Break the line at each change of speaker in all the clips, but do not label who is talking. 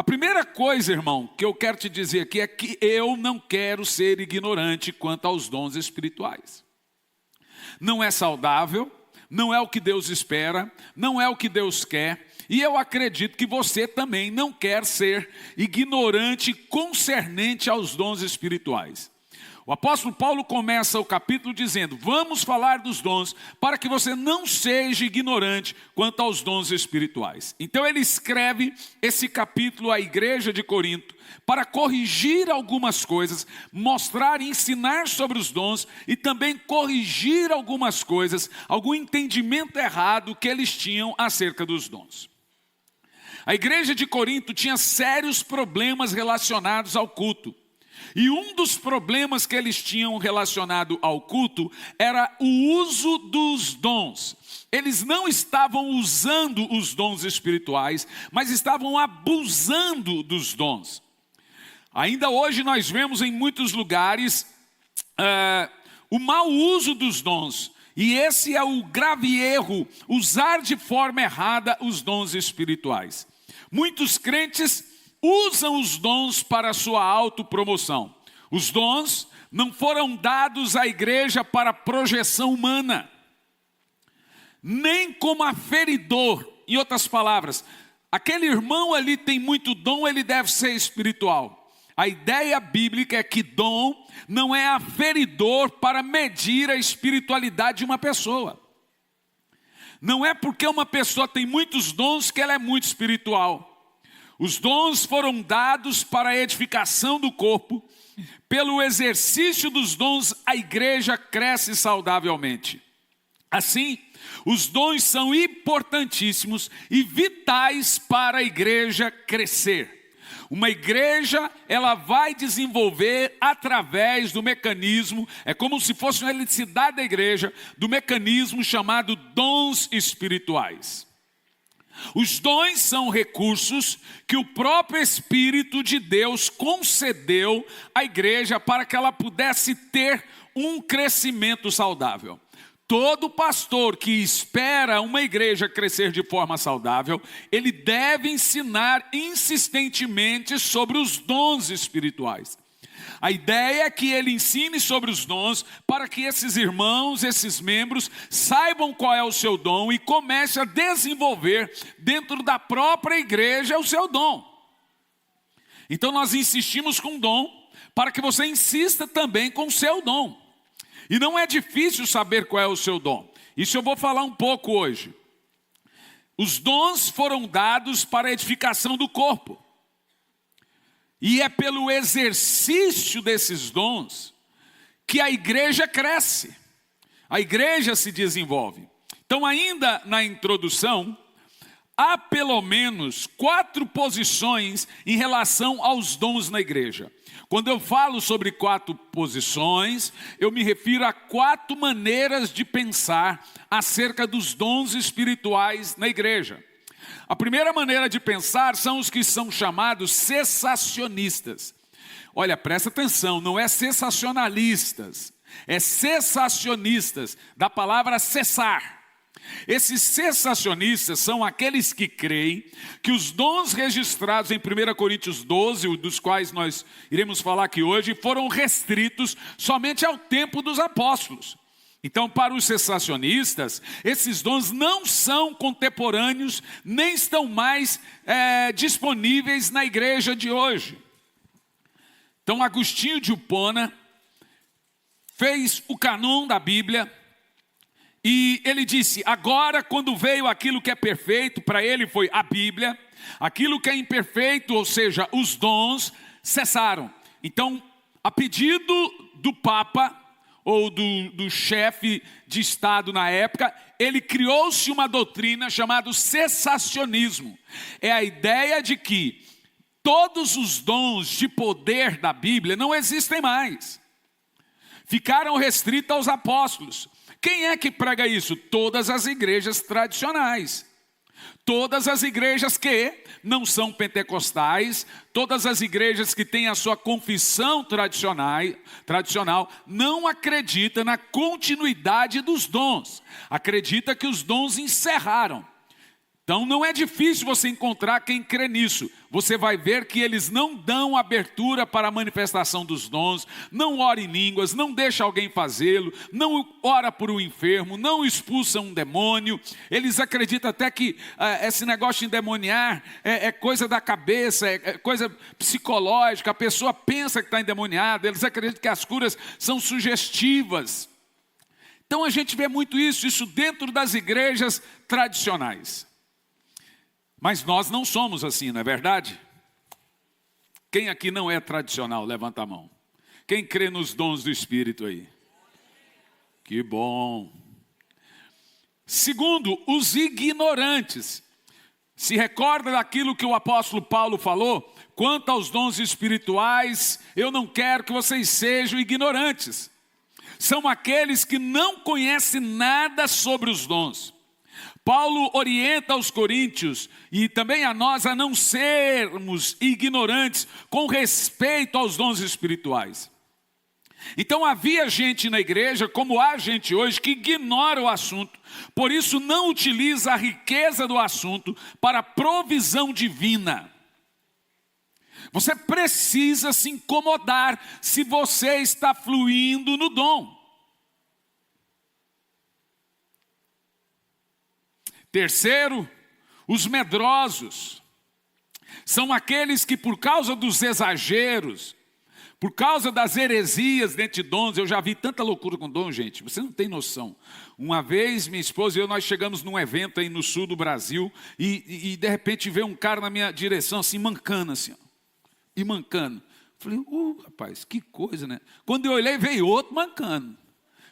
primeira coisa, irmão, que eu quero te dizer aqui é que eu não quero ser ignorante quanto aos dons espirituais. Não é saudável, não é o que Deus espera, não é o que Deus quer. E eu acredito que você também não quer ser ignorante concernente aos dons espirituais. O apóstolo Paulo começa o capítulo dizendo: vamos falar dos dons para que você não seja ignorante quanto aos dons espirituais. Então ele escreve esse capítulo à igreja de Corinto para corrigir algumas coisas, mostrar e ensinar sobre os dons e também corrigir algumas coisas, algum entendimento errado que eles tinham acerca dos dons. A igreja de Corinto tinha sérios problemas relacionados ao culto. E um dos problemas que eles tinham relacionado ao culto era o uso dos dons. Eles não estavam usando os dons espirituais, mas estavam abusando dos dons. Ainda hoje nós vemos em muitos lugares o mau uso dos dons. E esse é o grave erro, usar de forma errada os dons espirituais. Muitos crentes usam os dons para a sua autopromoção. Os dons não foram dados à igreja para projeção humana, nem como aferidor. Em outras palavras, aquele irmão ali tem muito dom, ele deve ser espiritual. A ideia bíblica é que dom não é aferidor para medir a espiritualidade de uma pessoa. Não é porque uma pessoa tem muitos dons que ela é muito espiritual. Os dons foram dados para a edificação do corpo. Pelo exercício dos dons, a igreja cresce saudavelmente. Assim, os dons são importantíssimos e vitais para a igreja crescer. Uma igreja, ela vai desenvolver através do mecanismo, é como se fosse uma eletricidade da igreja, do mecanismo chamado dons espirituais. Os dons são recursos que o próprio Espírito de Deus concedeu à igreja para que ela pudesse ter um crescimento saudável. Todo pastor que espera uma igreja crescer de forma saudável, ele deve ensinar insistentemente sobre os dons espirituais. A ideia é que ele ensine sobre os dons para que esses irmãos, esses membros, saibam qual é o seu dom e comece a desenvolver dentro da própria igreja o seu dom. Então nós insistimos com o dom para que você insista também com o seu dom. E não é difícil saber qual é o seu dom. Isso eu vou falar um pouco hoje. Os dons foram dados para a edificação do corpo. E é pelo exercício desses dons que a igreja cresce. A igreja se desenvolve. Então, ainda na introdução, há pelo menos 4 posições em relação aos dons na igreja. Quando eu falo sobre 4 posições, eu me refiro a 4 maneiras de pensar acerca dos dons espirituais na igreja. A primeira maneira de pensar são os que são chamados cessacionistas. Olha, presta atenção, não é sensacionalistas, é cessacionistas, da palavra cessar. Esses cessacionistas são aqueles que creem que os dons registrados em 1 Coríntios 12, dos quais nós iremos falar aqui hoje, foram restritos somente ao tempo dos apóstolos. Então, para os cessacionistas, esses dons não são contemporâneos, nem estão mais disponíveis na igreja de hoje. Então, Agostinho de Hipona fez o cânon da Bíblia e ele disse: agora, quando veio aquilo que é perfeito, para ele foi a Bíblia, aquilo que é imperfeito, ou seja, os dons, cessaram. Então, a pedido do Papa, ou do chefe de Estado na época, ele criou-se uma doutrina chamada cessacionismo. É a ideia de que todos os dons de poder da Bíblia não existem mais. Ficaram restritos aos apóstolos. Quem é que prega isso? Todas as igrejas tradicionais. Todas as igrejas que não são pentecostais, todas as igrejas que têm a sua confissão tradicional, não acreditam na continuidade dos dons. Acredita que os dons encerraram. Então não é difícil você encontrar quem crê nisso. Você vai ver que eles não dão abertura para a manifestação dos dons, não ora em línguas, não deixa alguém fazê-lo, não ora por um enfermo, não expulsa um demônio. Eles acreditam até que esse negócio de endemoniar é coisa da cabeça, é coisa psicológica, a pessoa pensa que está endemoniada, eles acreditam que as curas são sugestivas. Então a gente vê muito isso dentro das igrejas tradicionais. Mas nós não somos assim, não é verdade? Quem aqui não é tradicional, levanta a mão. Quem crê nos dons do Espírito aí? Que bom. Segundo, os ignorantes. Se recorda daquilo que o apóstolo Paulo falou? Quanto aos dons espirituais, eu não quero que vocês sejam ignorantes. São aqueles que não conhecem nada sobre os dons. Paulo orienta aos coríntios e também a nós a não sermos ignorantes com respeito aos dons espirituais. Então havia gente na igreja, como há gente hoje, que ignora o assunto, por isso não utiliza a riqueza do assunto para provisão divina. Você precisa se incomodar se você está fluindo no dom. Terceiro, os medrosos. São aqueles que por causa dos exageros, por causa das heresias dentro de dons, eu já vi tanta loucura com dom, gente, você não tem noção. Uma vez, minha esposa e eu, nós chegamos num evento aí no sul do Brasil, e de repente veio um cara na minha direção, assim, mancando, assim, ó, e mancando. Falei, rapaz, que coisa, né? Quando eu olhei, veio outro mancando.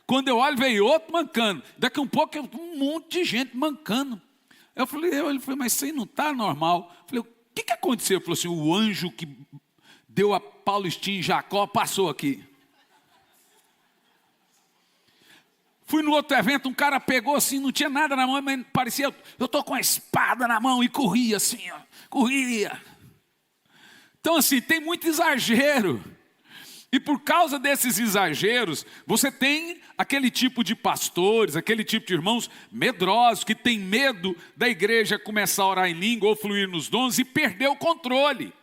Quando eu olho, veio outro mancando. Daqui a um pouco, um monte de gente mancando. Ele falou, mas isso aí não está normal. Eu falei, o que aconteceu? Ele falou assim, o anjo que deu a Paulistinha em Jacó passou aqui. Fui no outro evento, um cara pegou assim, não tinha nada na mão, mas parecia, eu estou com a espada na mão e corria assim, ó, corria. Então assim, tem muito exagero. E por causa desses exageros, você tem aquele tipo de pastores, aquele tipo de irmãos medrosos, que tem medo da igreja começar a orar em língua ou fluir nos dons e perder o controle.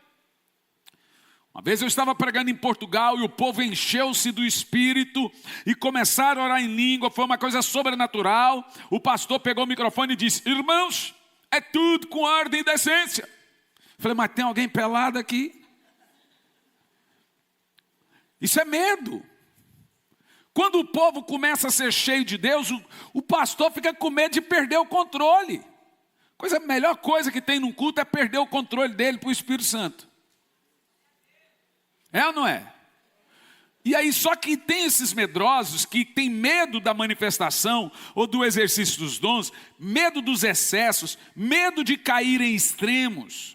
Uma vez eu estava pregando em Portugal e o povo encheu-se do Espírito e começaram a orar em língua, foi uma coisa sobrenatural. O pastor pegou o microfone e disse, irmãos, é tudo com ordem e decência. Falei, mas tem alguém pelado aqui? Isso é medo. Quando o povo começa a ser cheio de Deus, o pastor fica com medo de perder o controle. A melhor coisa que tem num culto é perder o controle dele para o Espírito Santo. É ou não é? E aí, só que tem esses medrosos que têm medo da manifestação ou do exercício dos dons, medo dos excessos, medo de cair em extremos,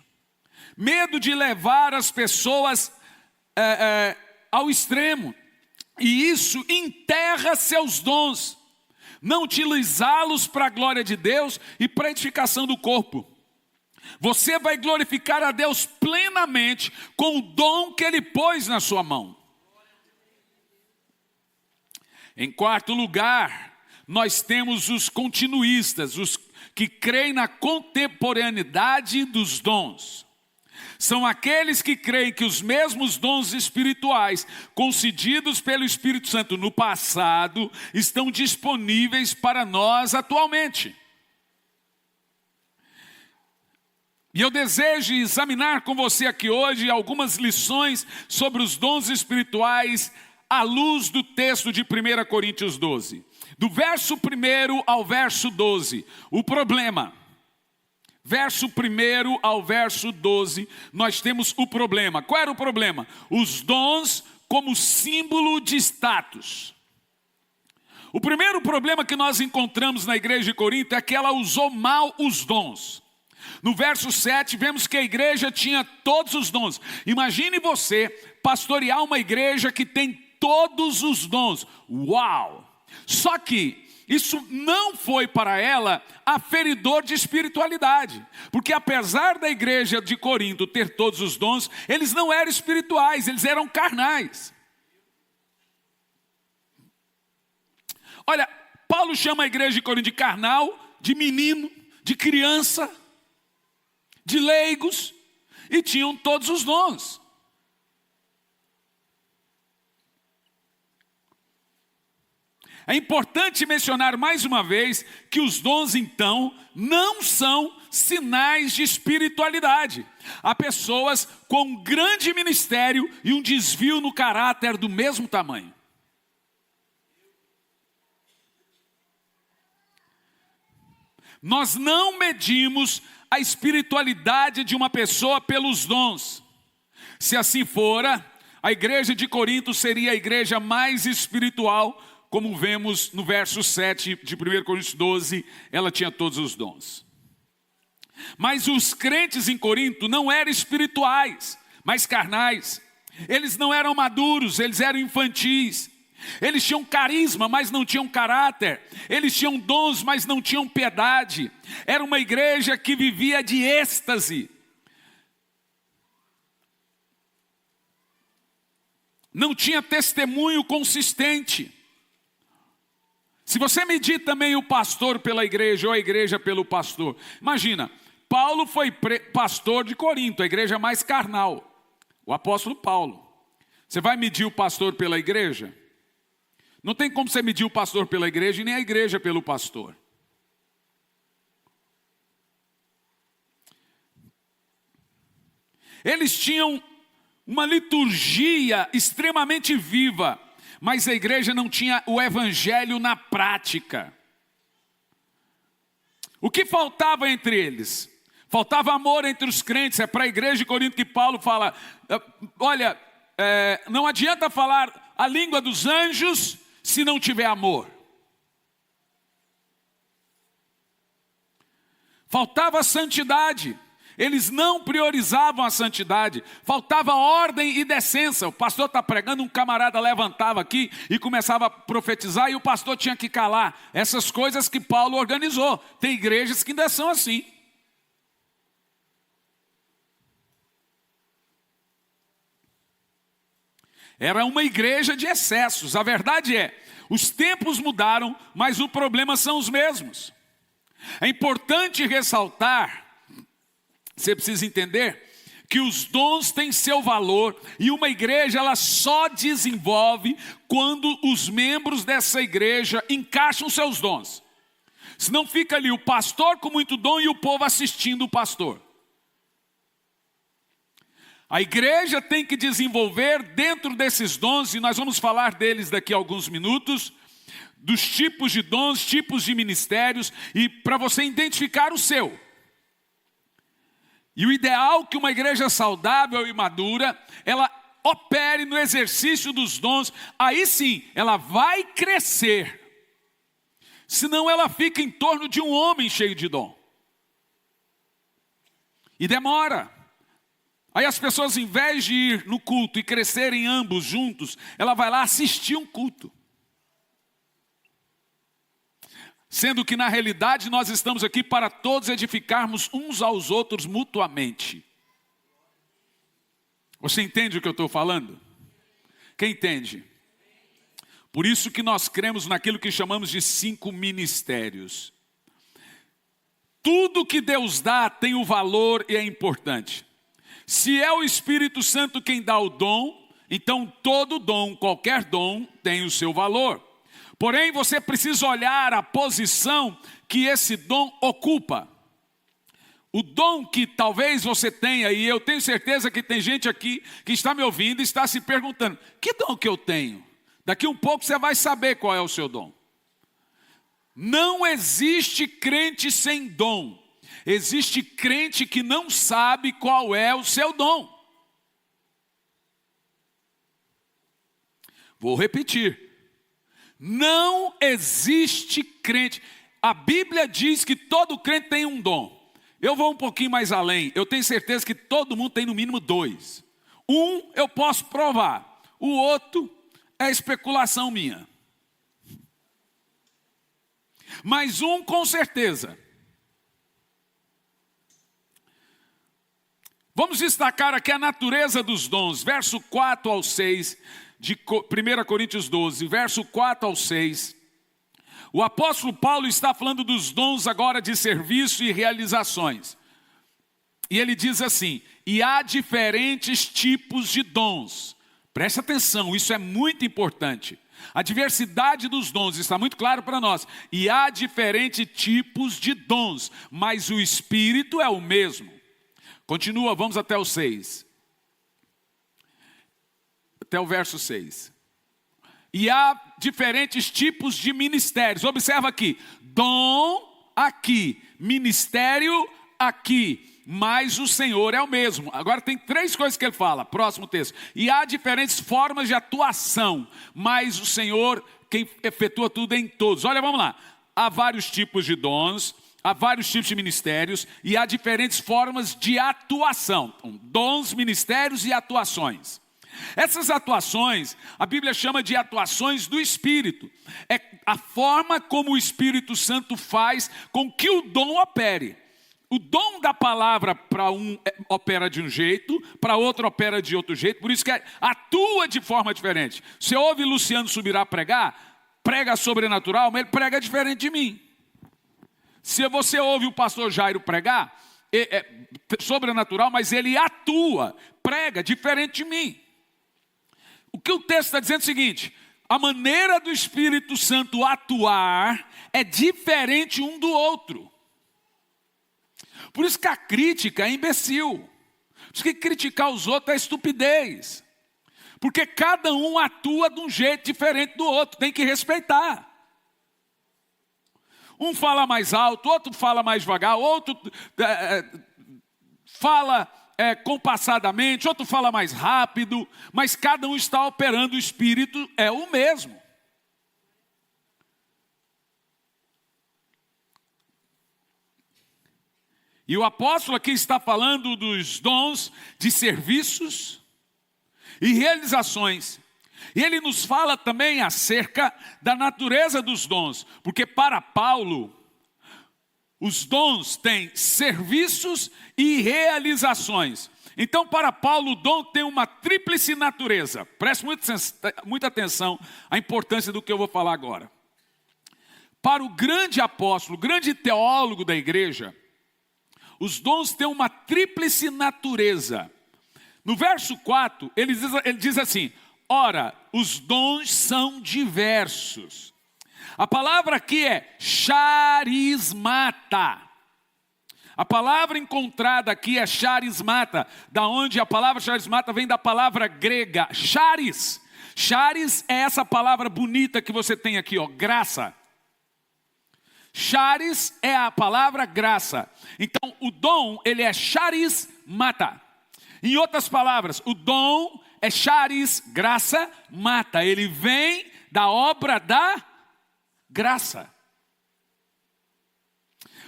medo de levar as pessoas ao extremo, e isso enterra seus dons, não utilizá-los para a glória de Deus e para a edificação do corpo. Você vai glorificar a Deus plenamente com o dom que Ele pôs na sua mão. Em quarto lugar, nós temos os continuistas, os que creem na contemporaneidade dos dons. São aqueles que creem que os mesmos dons espirituais concedidos pelo Espírito Santo no passado estão disponíveis para nós atualmente. E eu desejo examinar com você aqui hoje algumas lições sobre os dons espirituais à luz do texto de 1 Coríntios 12. Do verso 1 ao verso 12, o problema. Verso 1 ao verso 12, nós temos o problema. Qual era o problema? Os dons como símbolo de status. O primeiro problema que nós encontramos na igreja de Corinto é que ela usou mal os dons. No verso 7, vemos que a igreja tinha todos os dons. Imagine você pastorear uma igreja que tem todos os dons. Uau! Só que isso não foi para ela aferidor de espiritualidade. Porque apesar da igreja de Corinto ter todos os dons, eles não eram espirituais, eles eram carnais. Olha, Paulo chama a igreja de Corinto de carnal, de menino, de criança. de leigos, e tinham todos os dons. É importante mencionar mais uma vez que os dons, então, não são sinais de espiritualidade. Há pessoas com um grande ministério e um desvio no caráter do mesmo tamanho. Nós não medimos a espiritualidade de uma pessoa pelos dons. Se assim fora, a igreja de Corinto seria a igreja mais espiritual, como vemos no verso 7 de 1 Coríntios 12, ela tinha todos os dons. Mas os crentes em Corinto não eram espirituais, mas carnais. Eles não eram maduros, eles eram infantis. Eles tinham carisma, mas não tinham caráter. Eles tinham dons, mas não tinham piedade. Era uma igreja que vivia de êxtase. Não tinha testemunho consistente. Se você medir também o pastor pela igreja ou a igreja pelo pastor, imagina, Paulo foi pastor de Corinto, a igreja mais carnal, o apóstolo Paulo. Você vai medir o pastor pela igreja? Não tem como você medir o pastor pela igreja e nem a igreja pelo pastor. Eles tinham uma liturgia extremamente viva, mas a igreja não tinha o evangelho na prática. O que faltava entre eles? Faltava amor entre os crentes. É para a igreja de Corinto que Paulo fala, olha, não adianta falar a língua dos anjos se não tiver amor. Faltava santidade. Eles não priorizavam a santidade. Faltava ordem e decência. O pastor está pregando, um camarada levantava aqui e começava a profetizar e o pastor tinha que calar. Essas coisas que Paulo organizou. Tem igrejas que ainda são assim. Era uma igreja de excessos. A verdade é, os tempos mudaram, mas o problema são os mesmos. É importante ressaltar, você precisa entender, que os dons têm seu valor e uma igreja ela só desenvolve quando os membros dessa igreja encaixam seus dons. Senão fica ali o pastor com muito dom e o povo assistindo o pastor. A igreja tem que desenvolver dentro desses dons, e nós vamos falar deles daqui a alguns minutos, dos tipos de dons, tipos de ministérios, e para você identificar o seu. E o ideal é que uma igreja saudável e madura, ela opere no exercício dos dons, aí sim, ela vai crescer. Senão ela fica em torno de um homem cheio de dom. E demora. Aí as pessoas, em vez de ir no culto e crescerem ambos juntos, ela vai lá assistir um culto. Sendo que na realidade nós estamos aqui para todos edificarmos uns aos outros mutuamente. Você entende o que eu estou falando? Quem entende? Por isso que nós cremos naquilo que chamamos de 5 ministérios. Tudo que Deus dá tem o valor e é importante. Se é o Espírito Santo quem dá o dom, então todo dom, qualquer dom, tem o seu valor. Porém, você precisa olhar a posição que esse dom ocupa. O dom que talvez você tenha, e eu tenho certeza que tem gente aqui que está me ouvindo e está se perguntando, que dom que eu tenho? Daqui um pouco você vai saber qual é o seu dom. Não existe crente sem dom. Existe crente que não sabe qual é o seu dom. Vou repetir. Não existe crente. A Bíblia diz que todo crente tem um dom. Eu vou um pouquinho mais além. Eu tenho certeza que todo mundo tem no mínimo 2. Um eu posso provar. O outro é especulação minha. Mas um com certeza. Vamos destacar aqui a natureza dos dons, verso 4 ao 6, de 1 Coríntios 12, verso 4 ao 6. O apóstolo Paulo está falando dos dons agora de serviço e realizações. E ele diz assim: e há diferentes tipos de dons. Preste atenção, isso é muito importante. A diversidade dos dons está muito claro para nós. E há diferentes tipos de dons, mas o Espírito é o mesmo. Continua, vamos até o 6. Até o verso 6. E há diferentes tipos de ministérios. Observa aqui, dom aqui, ministério aqui. Mas o Senhor é o mesmo. Agora tem 3 coisas que ele fala. Próximo texto. E há diferentes formas de atuação, mas o Senhor quem efetua tudo em todos. Olha, vamos lá. Há vários tipos de dons, há vários tipos de ministérios, e há diferentes formas de atuação. Então, dons, ministérios e atuações. Essas atuações, a Bíblia chama de atuações do Espírito. É a forma como o Espírito Santo faz com que o dom opere. O dom da palavra para um opera de um jeito, para outro opera de outro jeito, por isso que atua de forma diferente. Você ouve Luciano Subirá pregar, prega sobrenatural, mas ele prega diferente de mim. Se você ouve o pastor Jairo pregar, é sobrenatural, mas ele atua, prega diferente de mim. O que o texto está dizendo é o seguinte: a maneira do Espírito Santo atuar é diferente um do outro. Por isso que a crítica é imbecil. Por isso que criticar os outros é estupidez. Porque cada um atua de um jeito diferente do outro, tem que respeitar. Um fala mais alto, outro fala mais devagar, outro fala compassadamente, outro fala mais rápido, mas cada um está operando, o Espírito é o mesmo. E o apóstolo aqui está falando dos dons de serviços e realizações. E ele nos fala também acerca da natureza dos dons, porque para Paulo, os dons têm serviços e realizações. Então, para Paulo, o dom tem uma tríplice natureza. Preste muita atenção à importância do que eu vou falar agora. Para o grande apóstolo, o grande teólogo da igreja, os dons têm uma tríplice natureza. No verso 4, ele diz assim: ora, os dons são diversos. A palavra aqui é charismata. A palavra encontrada aqui é charismata, da onde a palavra charismata vem da palavra grega, charis. Charis é essa palavra bonita que você tem aqui, ó, graça. Charis é a palavra graça. Então, o dom, ele é charismata. Em outras palavras, o dom é charis, graça, mata. Ele vem da obra da graça.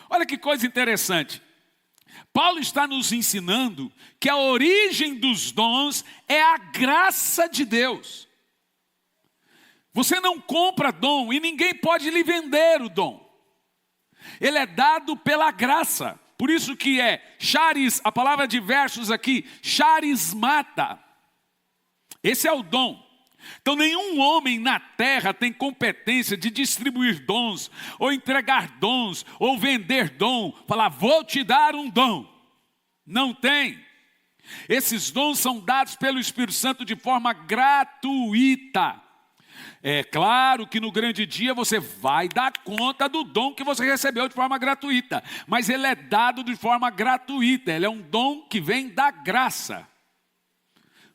Olha que coisa interessante. Paulo está nos ensinando que a origem dos dons é a graça de Deus. Você não compra dom e ninguém pode lhe vender o dom. Ele é dado pela graça. Por isso que é charis, a palavra diversos aqui, charismata. Esse é o dom. Então nenhum homem na terra tem competência de distribuir dons, ou entregar dons, ou vender dom, falar, vou te dar um dom. Não tem. Esses dons são dados pelo Espírito Santo de forma gratuita. É claro que no grande dia você vai dar conta do dom que você recebeu de forma gratuita, mas ele é dado de forma gratuita, ele é um dom que vem da graça,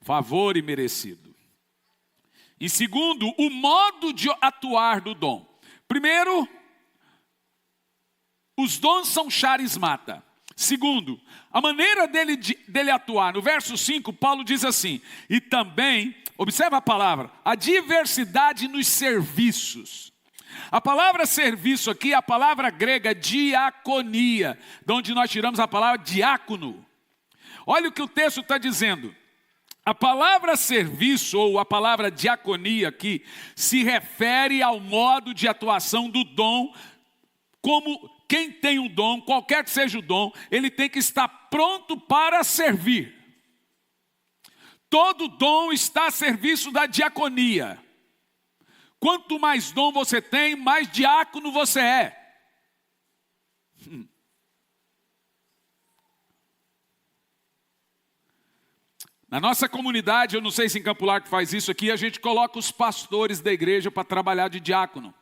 favor e merecido. E segundo, o modo de atuar do dom. Primeiro, os dons são charismata. Segundo, a maneira dele atuar. No verso 5, Paulo diz assim, e também, observa a palavra, a diversidade nos serviços. A palavra serviço aqui é a palavra grega diaconia, de onde nós tiramos a palavra diácono. Olha o que o texto está dizendo. A palavra serviço, ou a palavra diaconia aqui, se refere ao modo de atuação do dom, como quem tem um dom, qualquer que seja o dom, ele tem que estar pronto para servir. Todo dom está a serviço da diaconia. Quanto mais dom você tem, mais diácono você é. Na nossa comunidade, eu não sei se em Campo Largo faz isso aqui, a gente coloca os pastores da igreja para trabalhar de diácono.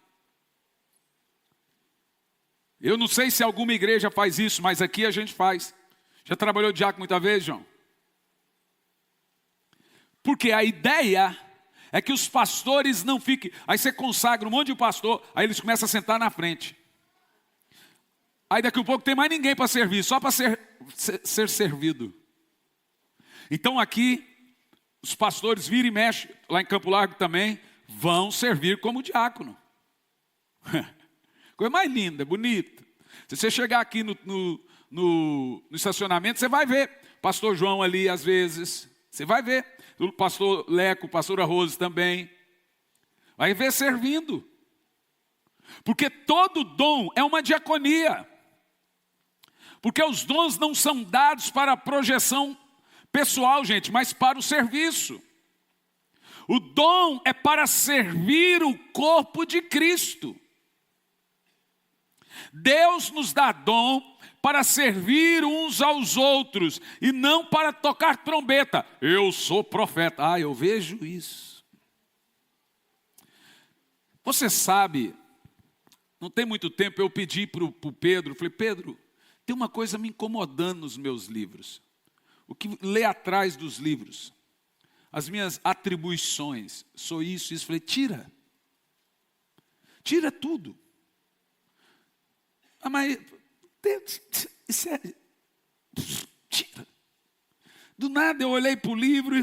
Eu não sei se alguma igreja faz isso, mas aqui a gente faz. Já trabalhou de diácono muita vez, João? Porque a ideia é que os pastores não fiquem... Aí você consagra um monte de pastor, aí eles começam a sentar na frente. Aí daqui a pouco tem mais ninguém para servir, só para ser servido. Então aqui, os pastores viram e mexem, lá em Campo Largo também, vão servir como diácono. Coisa mais linda, bonita. Se você chegar aqui no estacionamento, você vai ver pastor João ali às vezes. Você vai ver o pastor Leco, pastora Rose também. Vai ver servindo. Porque todo dom é uma diaconia. Porque os dons não são dados para a projeção pessoal, gente, mas para o serviço. O dom é para servir o corpo de Cristo. Deus nos dá dom para servir uns aos outros e não para tocar trombeta. Eu sou profeta. Eu vejo isso. Você sabe, não tem muito tempo eu pedi para o Pedro, falei, Pedro, tem uma coisa me incomodando nos meus livros. O que lê atrás dos livros? As minhas atribuições, sou isso, isso. Falei, tira. Tira tudo. Mas, isso é... Tira. Do nada eu olhei para o livro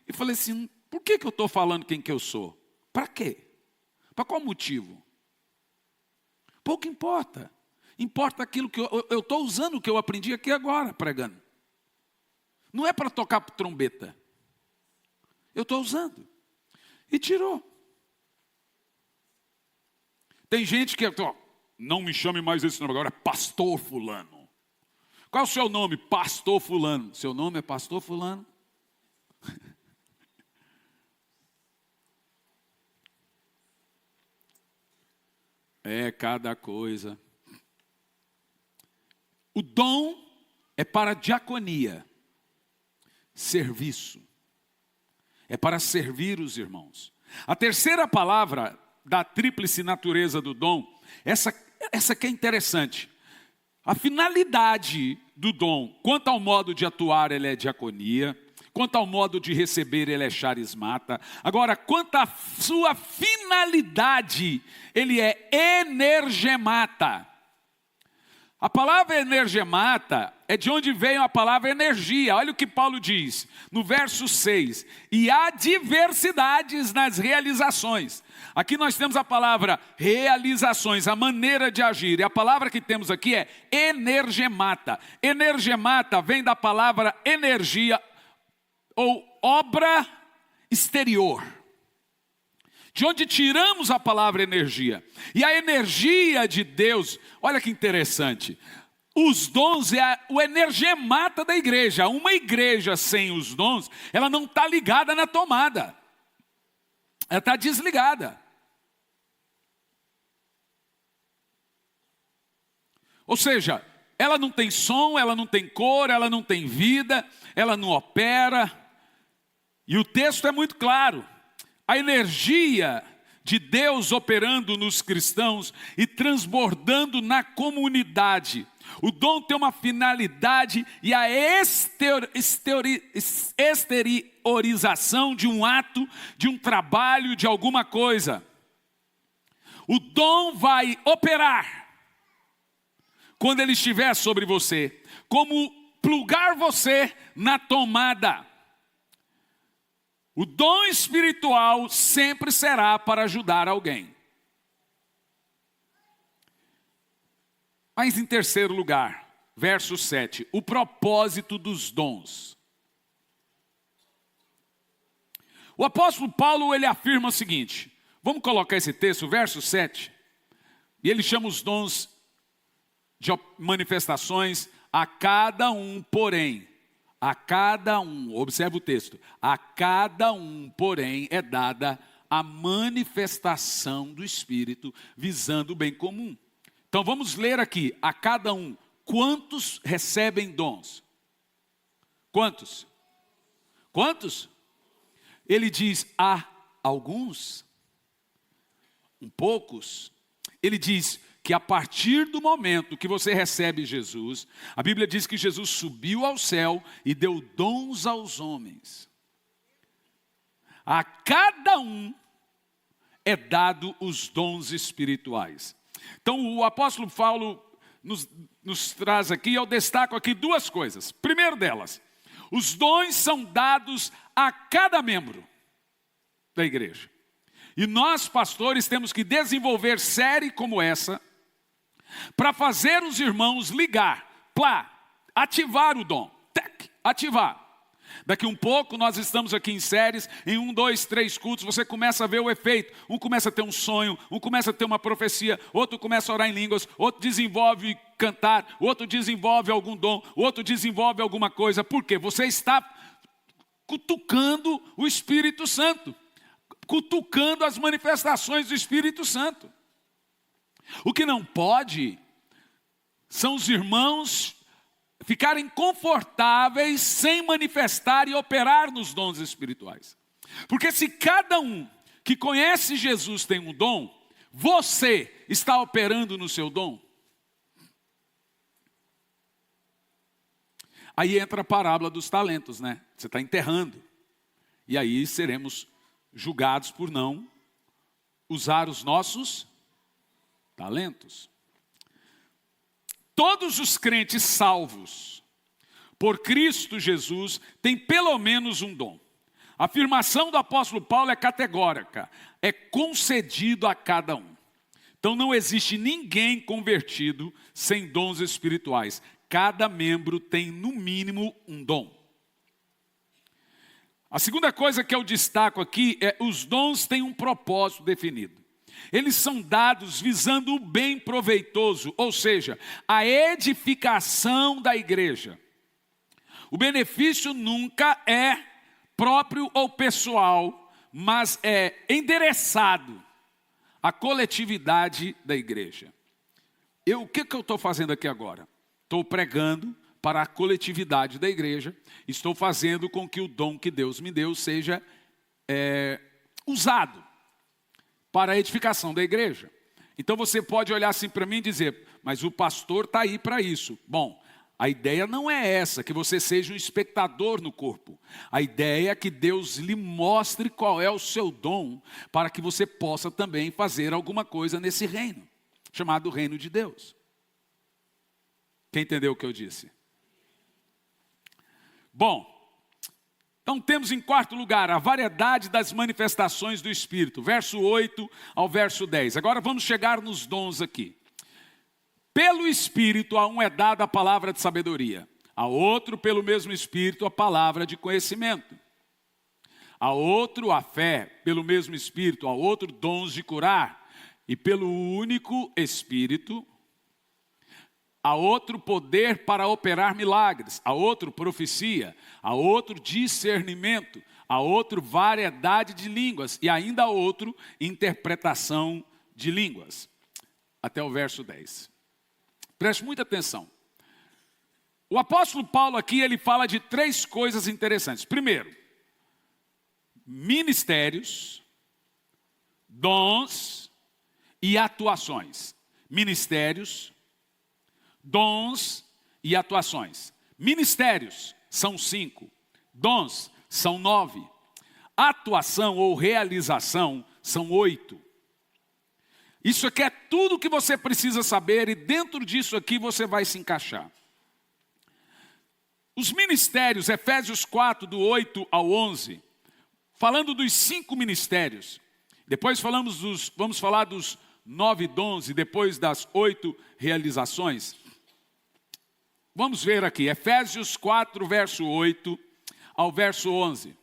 e falei assim, por que eu estou falando quem que eu sou? Para quê? Para qual motivo? Pouco importa. Importa aquilo que eu estou usando, o que eu aprendi aqui agora, pregando. Não é para tocar trombeta. Eu estou usando. E tirou. Tem gente que... não me chame mais esse nome, agora é pastor fulano. Qual é o seu nome? Pastor fulano. Seu nome é pastor fulano? É cada coisa. O dom é para diaconia, serviço. É para servir os irmãos. A terceira palavra da tríplice natureza do dom, essa que é interessante. A finalidade do dom, quanto ao modo de atuar, ele é diaconia. Quanto ao modo de receber, ele é charismata. Agora, quanto à sua finalidade, ele é energemata. A palavra energemata é de onde veio a palavra energia. Olha o que Paulo diz no verso 6. E há diversidades nas realizações. Aqui nós temos a palavra realizações, a maneira de agir. E a palavra que temos aqui é energemata. Energemata vem da palavra energia ou obra exterior. De onde tiramos a palavra energia. E a energia de Deus, olha que interessante. Os dons é o energemata da igreja. Uma igreja sem os dons, ela não está ligada na tomada. Ela está desligada. Ou seja, ela não tem som, ela não tem cor, ela não tem vida, ela não opera. E o texto é muito claro. A energia de Deus operando nos cristãos e transbordando na comunidade. O dom tem uma finalidade e a exteriorização de um ato, de um trabalho, de alguma coisa. O dom vai operar quando ele estiver sobre você, como plugar você na tomada. O dom espiritual sempre será para ajudar alguém. Mas em terceiro lugar, verso 7, o propósito dos dons. O apóstolo Paulo, ele afirma o seguinte, vamos colocar esse texto, verso 7, e ele chama os dons de manifestações a cada um, porém. A cada um, observe o texto, a cada um, porém, é dada a manifestação do Espírito, visando o bem comum. Então vamos ler aqui, a cada um, quantos recebem dons? Quantos? Quantos? Ele diz, há alguns, poucos. Ele diz que a partir do momento que você recebe Jesus, a Bíblia diz que Jesus subiu ao céu e deu dons aos homens. A cada um é dado os dons espirituais. Então o apóstolo Paulo nos traz aqui, eu destaco aqui duas coisas. Primeiro delas, os dons são dados a cada membro da igreja. E nós, pastores, temos que desenvolver série como essa, para fazer os irmãos ligar, ativar o dom, ativar. Daqui um pouco nós estamos aqui em séries, em 1, 2, 3 cultos, você começa a ver o efeito. Um começa a ter um sonho, um começa a ter uma profecia, outro começa a orar em línguas, outro desenvolve cantar, outro desenvolve algum dom, outro desenvolve alguma coisa. Por quê? Você está cutucando o Espírito Santo, cutucando as manifestações do Espírito Santo. O que não pode são os irmãos ficarem confortáveis sem manifestar e operar nos dons espirituais. Porque se cada um que conhece Jesus tem um dom, você está operando no seu dom. Aí entra a parábola dos talentos, né? Você está enterrando. E aí seremos julgados por não usar os nossos talentos. Todos os crentes salvos por Cristo Jesus têm pelo menos um dom. A afirmação do apóstolo Paulo é categórica, é concedido a cada um. Então não existe ninguém convertido sem dons espirituais. Cada membro tem no mínimo um dom. A segunda coisa que eu destaco aqui é os dons têm um propósito definido. Eles são dados visando o bem proveitoso, ou seja, a edificação da igreja. O benefício nunca é próprio ou pessoal, mas é endereçado à coletividade da igreja. O que eu estou fazendo aqui agora? Estou pregando para a coletividade da igreja, estou fazendo com que o dom que Deus me deu seja usado para a edificação da igreja. Então você pode olhar assim para mim e dizer, mas o pastor está aí para isso. Bom, a ideia não é essa, que você seja um espectador no corpo. A ideia é que Deus lhe mostre qual é o seu dom, para que você possa também fazer alguma coisa nesse reino, chamado reino de Deus. Quem entendeu o que eu disse? Bom, então temos em quarto lugar a variedade das manifestações do Espírito, verso 8 ao verso 10. Agora vamos chegar nos dons aqui. Pelo Espírito a um é dada a palavra de sabedoria, a outro pelo mesmo Espírito a palavra de conhecimento, a outro a fé pelo mesmo Espírito, a outro dons de curar, e pelo único Espírito a outro poder para operar milagres, a outro profecia, a outro discernimento, a outro variedade de línguas e ainda a outro interpretação de línguas. Até o verso 10. Preste muita atenção. O apóstolo Paulo aqui, ele fala de três coisas interessantes. Primeiro, ministérios, dons e atuações. Ministérios, dons e atuações. Ministérios são 5, dons são 9, atuação ou realização são 8. Isso aqui é tudo o que você precisa saber e dentro disso aqui você vai se encaixar. Os ministérios, Efésios 4, do 8 ao 11, falando dos 5 ministérios, depois vamos falar dos 9 dons e depois das 8 realizações. Vamos ver aqui, Efésios 4, verso 8 ao verso 11.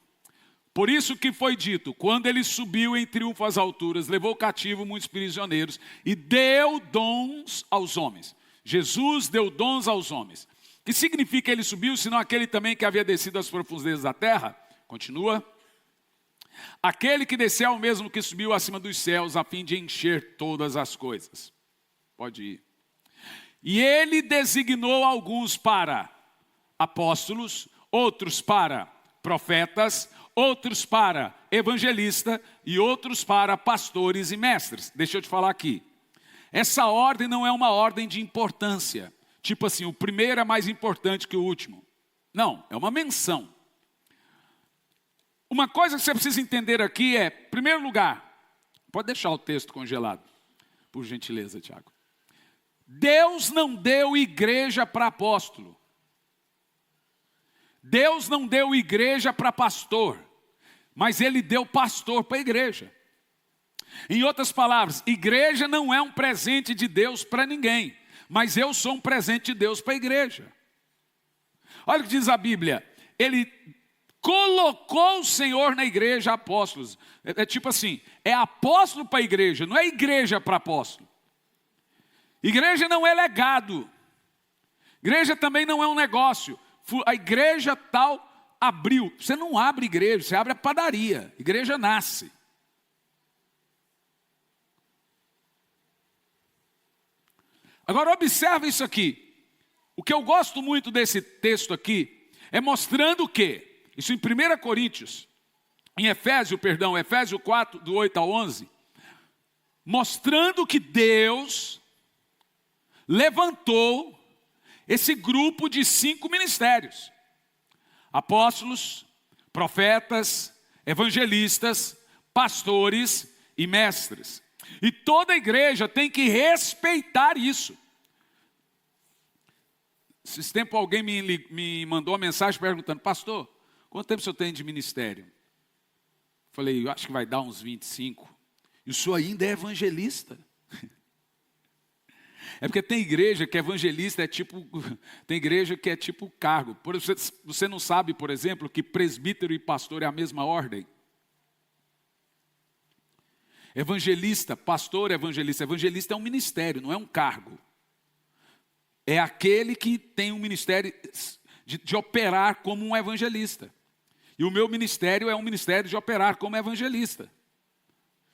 Por isso que foi dito, quando ele subiu em triunfo às alturas, levou cativo muitos prisioneiros e deu dons aos homens. Jesus deu dons aos homens. Que significa ele subiu, senão aquele também que havia descido às profundezas da terra? Continua. Aquele que desceu é o mesmo que subiu acima dos céus, a fim de encher todas as coisas. Pode ir. E ele designou alguns para apóstolos, outros para profetas, outros para evangelista e outros para pastores e mestres. Deixa eu te falar aqui. Essa ordem não é uma ordem de importância. Tipo assim, o primeiro é mais importante que o último. Não, é uma menção. Uma coisa que você precisa entender aqui é, em primeiro lugar, pode deixar o texto congelado, por gentileza, Tiago. Deus não deu igreja para apóstolo. Deus não deu igreja para pastor. Mas Ele deu pastor para a igreja. Em outras palavras, igreja não é um presente de Deus para ninguém. Mas eu sou um presente de Deus para a igreja. Olha o que diz a Bíblia. Ele colocou o Senhor na igreja apóstolos. É tipo assim, é apóstolo para a igreja, não é igreja para apóstolo. Igreja não é legado. Igreja também não é um negócio. A igreja tal abriu. Você não abre igreja, você abre a padaria. Igreja nasce. Agora observe isso aqui. O que eu gosto muito desse texto aqui é mostrando o quê? Isso em 1 Coríntios, Efésios 4, do 8 ao 11. Mostrando que Deus levantou esse grupo de 5 ministérios. Apóstolos, profetas, evangelistas, pastores e mestres. E toda a igreja tem que respeitar isso. Esse tempo alguém me mandou uma mensagem perguntando: pastor, quanto tempo o senhor tem de ministério? Falei, eu acho que vai dar uns 25. E o senhor ainda é evangelista? É porque tem igreja que evangelista é tipo, tem igreja que é tipo cargo. Por exemplo, você não sabe, por exemplo, que presbítero e pastor é a mesma ordem? Evangelista, pastor, evangelista. Evangelista é um ministério, não é um cargo. É aquele que tem um ministério de operar como um evangelista. E o meu ministério é um ministério de operar como evangelista.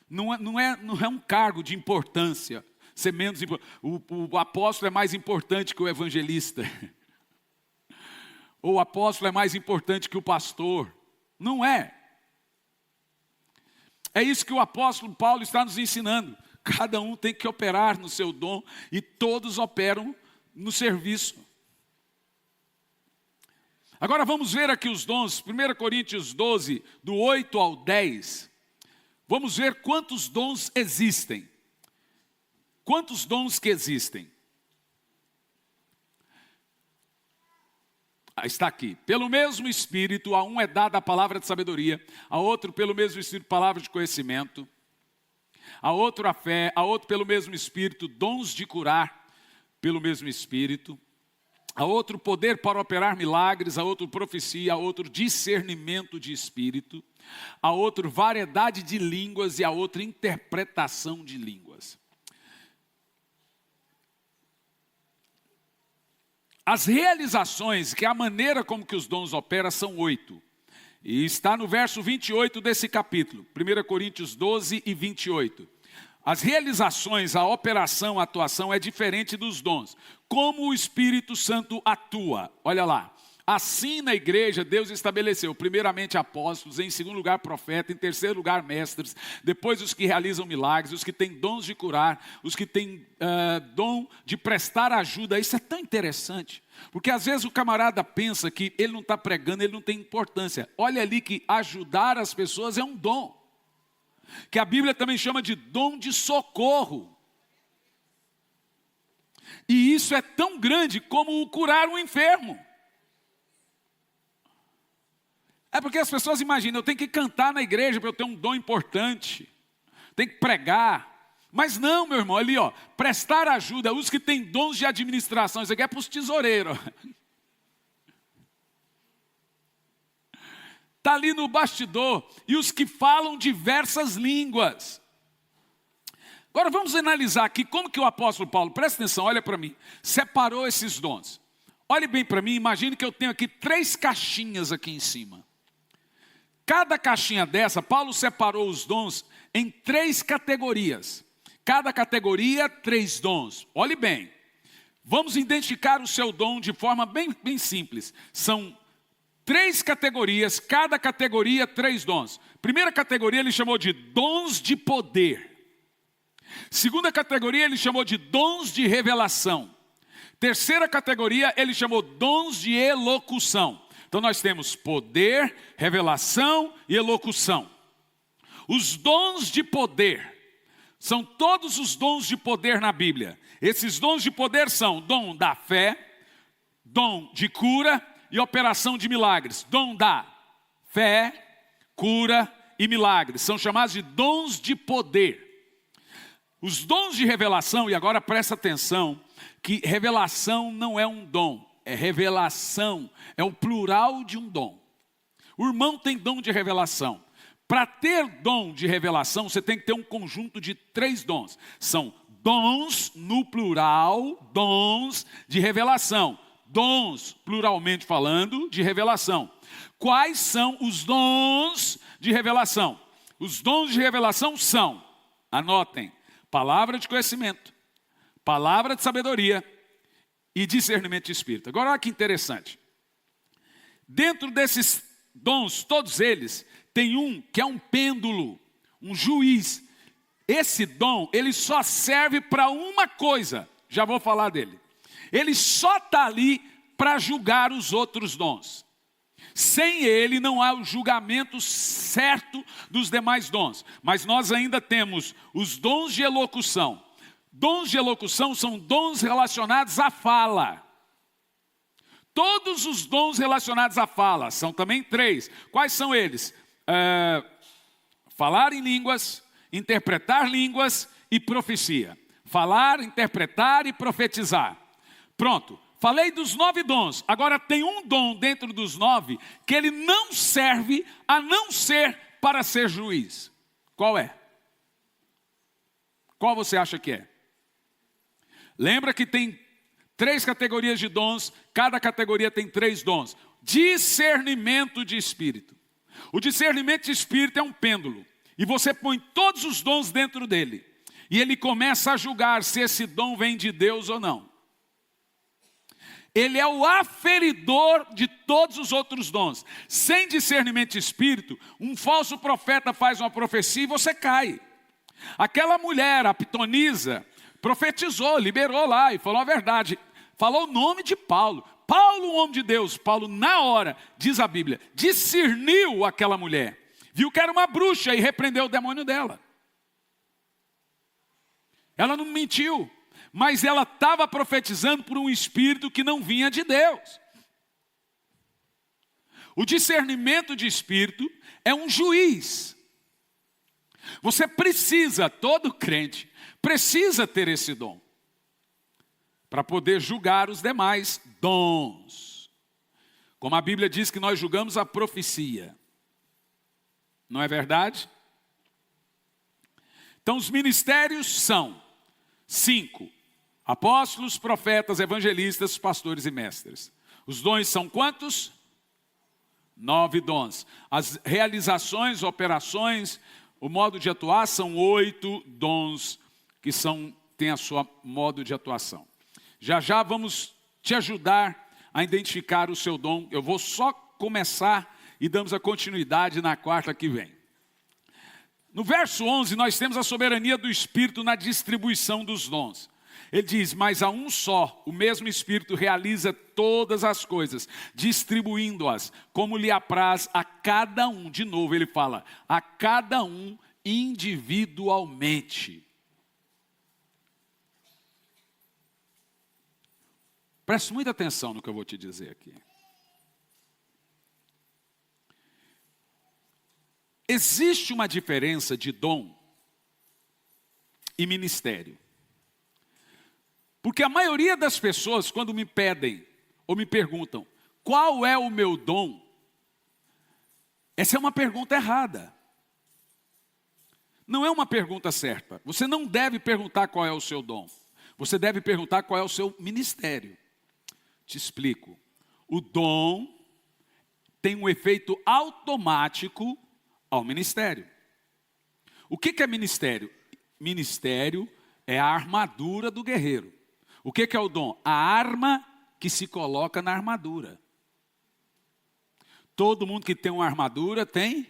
Não é um cargo de importância. Ser menos o apóstolo é mais importante que o evangelista. Ou o apóstolo é mais importante que o pastor. Não é. É isso que o apóstolo Paulo está nos ensinando. Cada um tem que operar no seu dom e todos operam no serviço. Agora vamos ver aqui os dons. 1 Coríntios 12, do 8 ao 10. Vamos ver quantos dons existem. Quantos dons que existem? Está aqui. Pelo mesmo Espírito, a um é dada a palavra de sabedoria, a outro pelo mesmo Espírito, palavra de conhecimento, a outro a fé, a outro pelo mesmo Espírito, dons de curar, pelo mesmo Espírito, a outro poder para operar milagres, a outro profecia, a outro discernimento de espírito, a outro variedade de línguas e a outro interpretação de línguas. As realizações, que é a maneira como que os dons operam, são 8. E está no verso 28 desse capítulo, 1 Coríntios 12 e 28. As realizações, a operação, a atuação é diferente dos dons. Como o Espírito Santo atua. Olha lá. Assim na igreja Deus estabeleceu primeiramente apóstolos, em segundo lugar profeta, em terceiro lugar mestres, depois os que realizam milagres, os que têm dons de curar, os que têm dom de prestar ajuda. Isso é tão interessante, porque às vezes o camarada pensa que ele não está pregando, ele não tem importância. Olha ali que ajudar as pessoas é um dom, que a Bíblia também chama de dom de socorro. E isso é tão grande como o curar um enfermo. É porque as pessoas imaginam, eu tenho que cantar na igreja para eu ter um dom importante, tenho que pregar. Mas não, meu irmão, ali ó, prestar ajuda, os que têm dons de administração, isso aqui é para os tesoureiros. Está ali no bastidor, e os que falam diversas línguas. Agora vamos analisar aqui como que o apóstolo Paulo, presta atenção, olha para mim, separou esses dons. Olhe bem para mim, imagine que eu tenho aqui 3 caixinhas aqui em cima. Cada caixinha dessa, Paulo separou os dons em 3 categorias. Cada categoria, 3 dons. Olhe bem, vamos identificar o seu dom de forma bem simples. São 3 categorias, cada categoria 3 dons. Primeira categoria ele chamou de dons de poder. Segunda categoria ele chamou de dons de revelação. Terceira categoria ele chamou dons de elocução. Então nós temos poder, revelação e elocução. Os dons de poder são todos os dons de poder na Bíblia. Esses dons de poder são dom da fé, dom de cura e operação de milagres. Dom da fé, cura e milagres. São chamados de dons de poder. Os dons de revelação, e agora presta atenção, que revelação não é um dom, é revelação, é o plural de um dom. O irmão tem dom de revelação. Para ter dom de revelação, você tem que ter um conjunto de 3 dons. São dons no plural, dons de revelação. Dons, pluralmente falando, de revelação. Quais são os dons de revelação? Os dons de revelação são, anotem, palavra de conhecimento, palavra de sabedoria e discernimento de espírito. Agora olha que interessante. Dentro desses dons, todos eles, tem um que é um pêndulo, um juiz. Esse dom, ele só serve para uma coisa. Já vou falar dele. Ele só está ali para julgar os outros dons. Sem ele não há o julgamento certo dos demais dons. Mas nós ainda temos os dons de elocução. Dons de elocução são dons relacionados à fala. Todos os dons relacionados à fala são também 3. Quais são eles? Falar em línguas, interpretar línguas e profecia. Falar, interpretar e profetizar. Pronto, falei dos 9 dons. Agora tem um dom dentro dos 9 que ele não serve a não ser para ser juiz. Qual é? Qual você acha que é? Lembra que tem 3 categorias de dons, cada categoria tem 3 dons. Discernimento de espírito. O discernimento de espírito é um pêndulo. E você põe todos os dons dentro dele. E ele começa a julgar se esse dom vem de Deus ou não. Ele é o aferidor de todos os outros dons. Sem discernimento de espírito, um falso profeta faz uma profecia e você cai. Aquela mulher, a pitonisa, profetizou, liberou lá e falou a verdade. Falou o nome de Paulo. Paulo, um homem de Deus, Paulo na hora, diz a Bíblia, discerniu aquela mulher. Viu que era uma bruxa e repreendeu o demônio dela. Ela não mentiu, mas ela estava profetizando por um espírito que não vinha de Deus. O discernimento de espírito é um juiz. Você precisa, todo crente, precisa ter esse dom. Para poder julgar os demais dons. Como a Bíblia diz que nós julgamos a profecia. Não é verdade? Então os ministérios são 5. Apóstolos, profetas, evangelistas, pastores e mestres. Os dons são quantos? 9 dons. As realizações, operações, o modo de atuar são 8 dons que têm a sua modo de atuação. Já já vamos te ajudar a identificar o seu dom. Eu vou só começar e damos a continuidade na quarta que vem. No verso 11 nós temos a soberania do Espírito na distribuição dos dons. Ele diz, mas a um só, o mesmo Espírito realiza todas as coisas, distribuindo-as como lhe apraz a cada um. De novo ele fala, a cada um individualmente. Preste muita atenção no que eu vou te dizer aqui. Existe uma diferença de dom e ministério. Porque a maioria das pessoas, quando me pedem ou me perguntam, qual é o meu dom? Essa é uma pergunta errada. Não é uma pergunta certa. Você não deve perguntar qual é o seu dom. Você deve perguntar qual é o seu ministério. Te explico. O dom tem um efeito automático ao ministério. O que é ministério? Ministério é a armadura do guerreiro. O que é o dom? A arma que se coloca na armadura. Todo mundo que tem uma armadura tem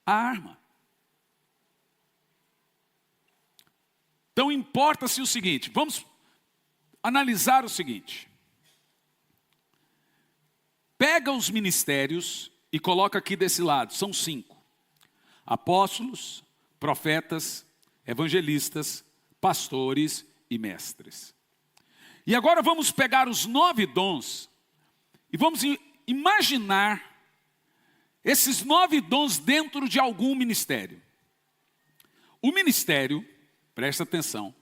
a arma. Então importa-se o seguinte, vamos analisar o seguinte. Pega os ministérios e coloca aqui desse lado, são 5. Apóstolos, profetas, evangelistas, pastores e mestres. E agora vamos pegar os 9 dons e vamos imaginar esses 9 dons dentro de algum ministério. O ministério, presta atenção,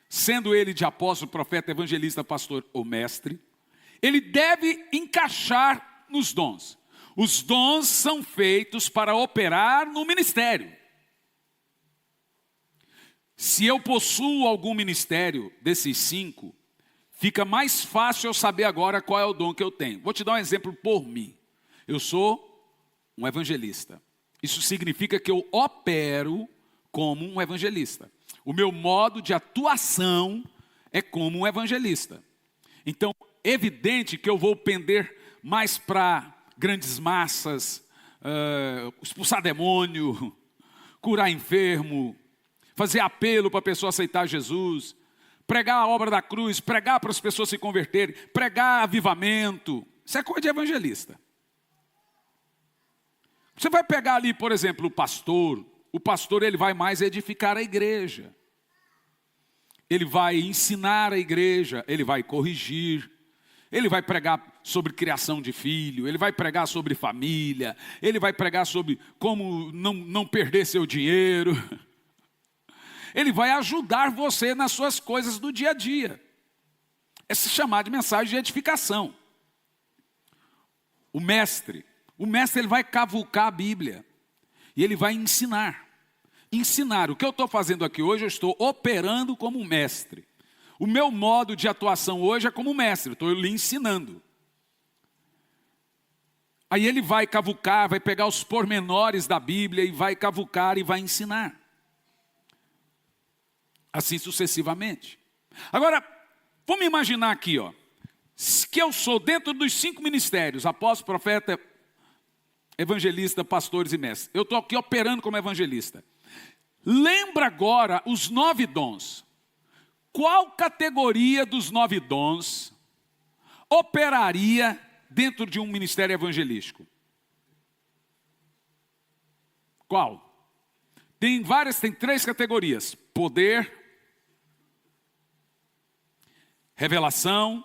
sendo ele de apóstolo, profeta, evangelista, pastor ou mestre, ele deve encaixar nos dons. Os dons são feitos para operar no ministério. Se eu possuo algum ministério desses 5, fica mais fácil eu saber agora qual é o dom que eu tenho. Vou te dar um exemplo por mim. Eu sou um evangelista. Isso significa que eu opero como um evangelista. O meu modo de atuação é como um evangelista. Então, evidente que eu vou pender mais para grandes massas, expulsar demônio, curar enfermo, fazer apelo para a pessoa aceitar Jesus, pregar a obra da cruz, pregar para as pessoas se converterem, pregar avivamento. Isso é coisa de evangelista. Você vai pegar ali, por exemplo, o pastor ele vai mais edificar a igreja. Ele vai ensinar a igreja, ele vai corrigir, ele vai pregar sobre criação de filho, ele vai pregar sobre família, ele vai pregar sobre como não perder seu dinheiro. Ele vai ajudar você nas suas coisas do dia a dia. É se chamar de mensagem de edificação. O mestre ele vai cavucar a Bíblia e ele vai ensinar. Ensinar, o que eu estou fazendo aqui hoje, eu estou operando como um mestre. O meu modo de atuação hoje é como mestre, estou lhe ensinando. Aí ele vai cavucar, vai pegar os pormenores da Bíblia e vai cavucar e vai ensinar. Assim sucessivamente. Agora, vamos imaginar aqui, que eu sou dentro dos 5 ministérios, apóstolo, profeta, evangelista, pastores e mestres. Eu estou aqui operando como evangelista. Lembra agora os 9 dons. Qual categoria dos 9 dons operaria dentro de um ministério evangelístico? Qual? Tem 3 categorias. Poder, revelação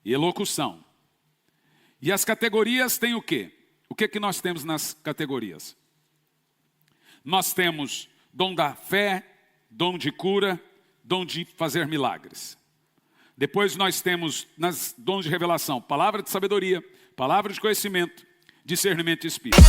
e elocução. E as categorias têm o quê? O que nós temos nas categorias? Nós temos dom da fé, dom de cura, dom de fazer milagres. Depois nós temos nas dons de revelação, palavra de sabedoria, palavra de conhecimento, discernimento de espírito.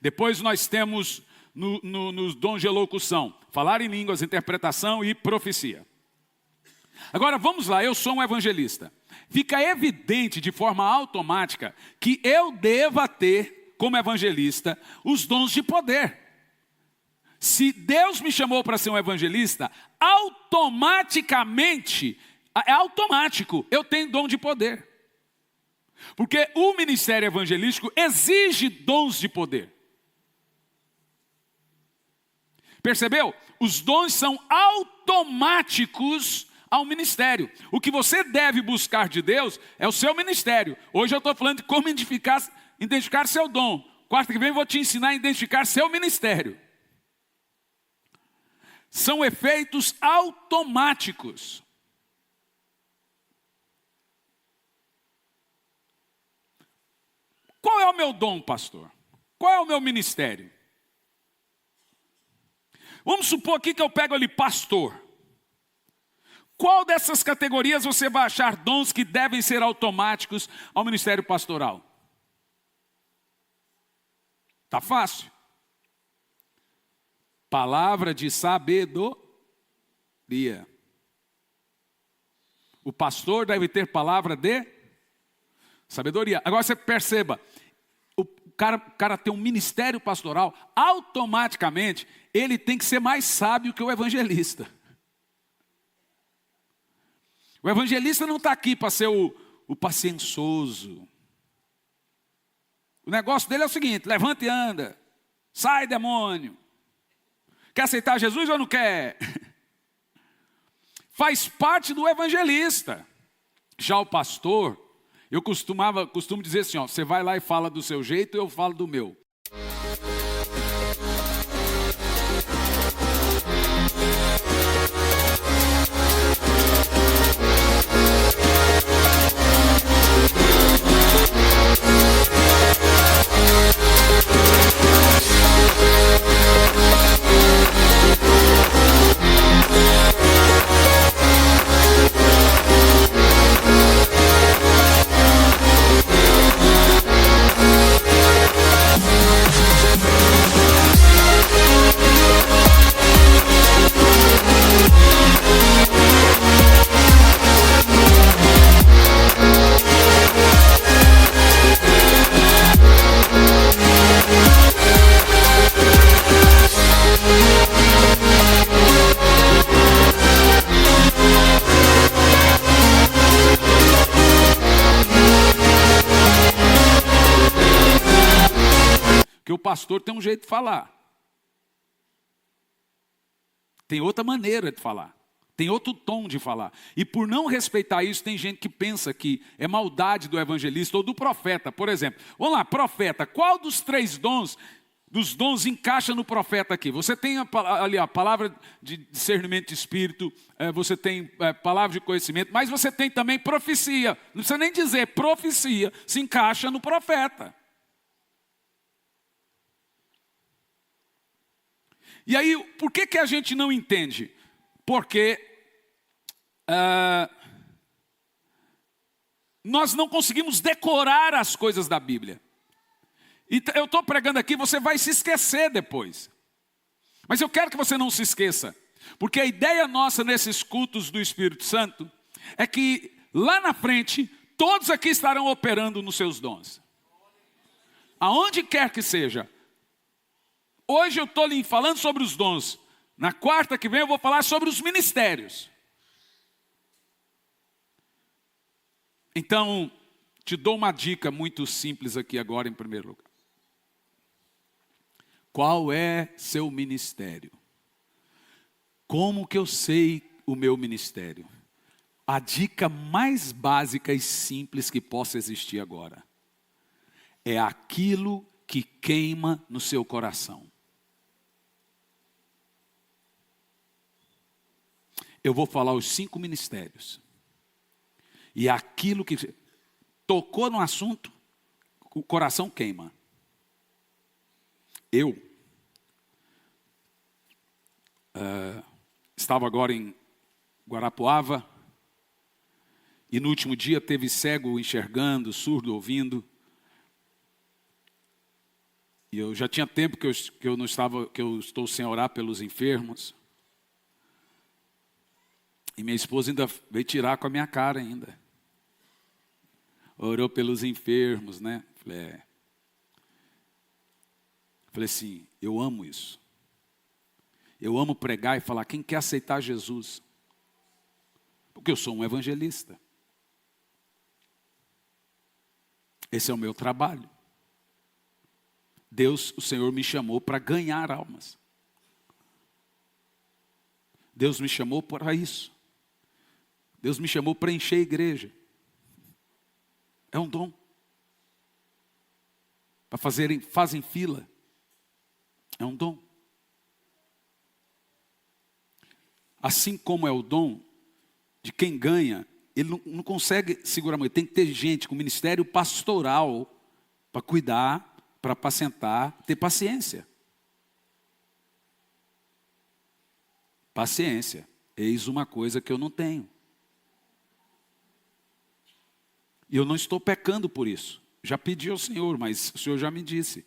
Depois nós temos nos dons de elocução, falar em línguas, interpretação e profecia. Agora vamos lá, eu sou um evangelista. Fica evidente de forma automática que eu deva ter, como evangelista, os dons de poder. Se Deus me chamou para ser um evangelista, automaticamente, é automático, eu tenho dom de poder. Porque o ministério evangelístico exige dons de poder. Percebeu? Os dons são automáticos ao ministério. O que você deve buscar de Deus é o seu ministério. Hoje eu estou falando de como identificar seu dom. Quarta que vem eu vou te ensinar a identificar seu ministério. São efeitos automáticos. Qual é o meu dom, pastor? Qual é o meu ministério? Vamos supor aqui que eu pego ali pastor. Qual dessas categorias você vai achar dons que devem ser automáticos ao ministério pastoral? Tá fácil. Palavra de sabedoria. O pastor deve ter palavra de sabedoria. Agora você perceba, o cara tem um ministério pastoral, automaticamente ele tem que ser mais sábio que o evangelista. O evangelista não está aqui para ser o paciençoso. O negócio dele é o seguinte: levanta e anda, sai demônio. Quer aceitar Jesus ou não quer? Faz parte do evangelista. Já o pastor, eu costumo dizer assim, ó, você vai lá e fala do seu jeito, eu falo do meu. Porque o pastor tem um jeito de falar. Tem outra maneira de falar. Tem outro tom de falar. E por não respeitar isso, tem gente que pensa que é maldade do evangelista ou do profeta. Por exemplo, vamos lá, profeta. Qual dos dos dons encaixa no profeta aqui? Você tem ali a palavra de discernimento de espírito, você tem palavra de conhecimento, mas você tem também profecia. Não precisa nem dizer, profecia se encaixa no profeta. E aí, por que a gente não entende? Porque nós não conseguimos decorar as coisas da Bíblia. E eu estou pregando aqui, você vai se esquecer depois. Mas eu quero que você não se esqueça. Porque a ideia nossa nesses cultos do Espírito Santo é que lá na frente, todos aqui estarão operando nos seus dons. Aonde quer que seja. Hoje eu estou lhe falando sobre os dons. Na quarta que vem eu vou falar sobre os ministérios. Então, te dou uma dica muito simples aqui agora em primeiro lugar. Qual é seu ministério? Como que eu sei o meu ministério? A dica mais básica e simples que possa existir agora. É aquilo que queima no seu coração. Eu vou falar os 5 ministérios. E aquilo que tocou no assunto, o coração queima. Eu estava agora em Guarapuava, e no último dia teve cego enxergando, surdo ouvindo. E eu já tinha tempo que eu estou sem orar pelos enfermos. E minha esposa ainda veio tirar com a minha cara ainda. Orou pelos enfermos, né? Falei assim, eu amo isso. Eu amo pregar e falar, quem quer aceitar Jesus? Porque eu sou um evangelista. Esse é o meu trabalho. Deus, o Senhor me chamou para ganhar almas. Deus me chamou para isso. Deus me chamou para encher a igreja. É um dom. Para fazem fila. É um dom. Assim como é o dom de quem ganha, ele não consegue segurar muito. Tem que ter gente com ministério pastoral para cuidar, para apacentar, ter paciência. Paciência. Eis uma coisa que eu não tenho. E eu não estou pecando por isso. Já pedi ao Senhor, mas o Senhor já me disse.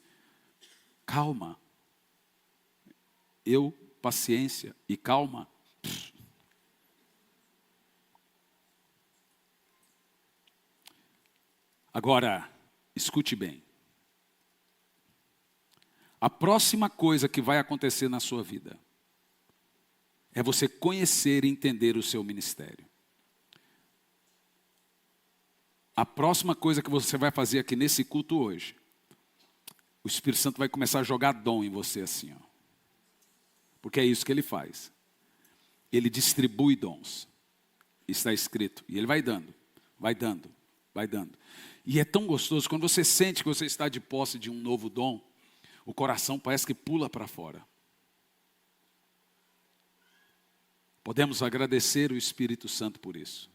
Calma. Paciência e calma. Agora, escute bem. A próxima coisa que vai acontecer na sua vida é você conhecer e entender o seu ministério. A próxima coisa que você vai fazer aqui nesse culto hoje, o Espírito Santo vai começar a jogar dom em você assim, ó. Porque é isso que ele faz. Ele distribui dons. Está escrito. E ele vai dando, vai dando, vai dando. E é tão gostoso, quando você sente que você está de posse de um novo dom, o coração parece que pula para fora. Podemos agradecer o Espírito Santo por isso.